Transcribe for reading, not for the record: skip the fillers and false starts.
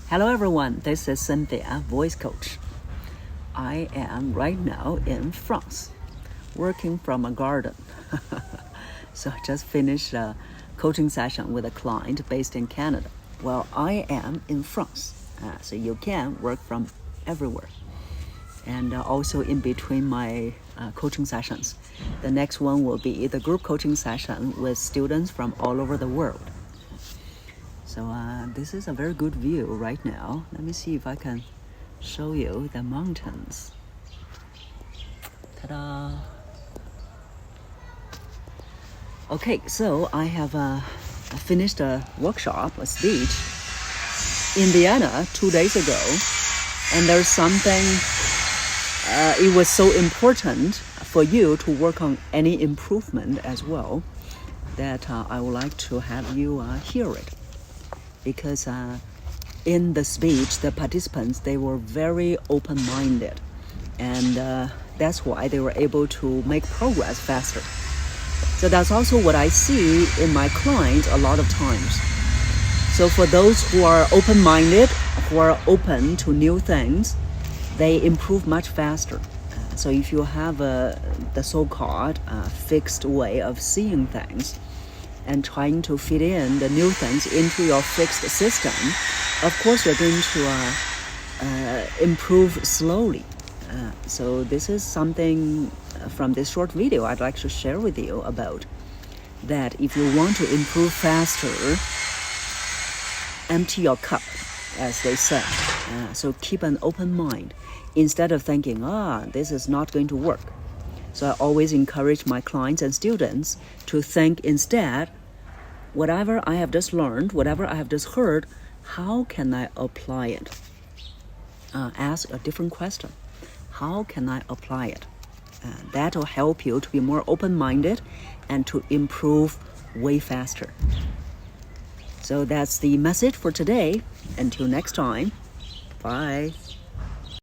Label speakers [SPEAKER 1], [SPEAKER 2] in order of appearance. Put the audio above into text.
[SPEAKER 1] Hello everyone, this is Cynthia, voice coach. I am right now in France, working from a garden. So I just finished a coaching session with a client based in Canada. Well, I am in France, so you can work from everywhere. And also in between my coaching sessions, the next one will be the group coaching session with students from all over the world. So this is a very good view right now. Let me see if I can show you the mountains. Ta-da! Okay, so I have finished a workshop, a speech in Vienna 2 days ago. And there's something, it was so important for you to work on any improvement as well that I would like to have you hear it. Because in the speech, the participants, they were very open-minded. And that's why they were able to make progress faster. So that's also what I see in my clients a lot of times. So for those who are open-minded, who are open to new things, they improve much faster. So if you have the so-called fixed way of seeing things, and trying to fit in the new things into your fixed system, of course you're going to improve slowly. So this is something from this short video I'd like to share with you about that if you want to improve faster, empty your cup, as they say. So keep an open mind instead of thinking, this is not going to work. So I always encourage my clients and students to think instead, whatever I have just learned, whatever I have just heard, how can I apply it? Ask a different question. How can I apply it? That will help you to be more open-minded and to improve way faster. So that's the message for today. Until next time, bye.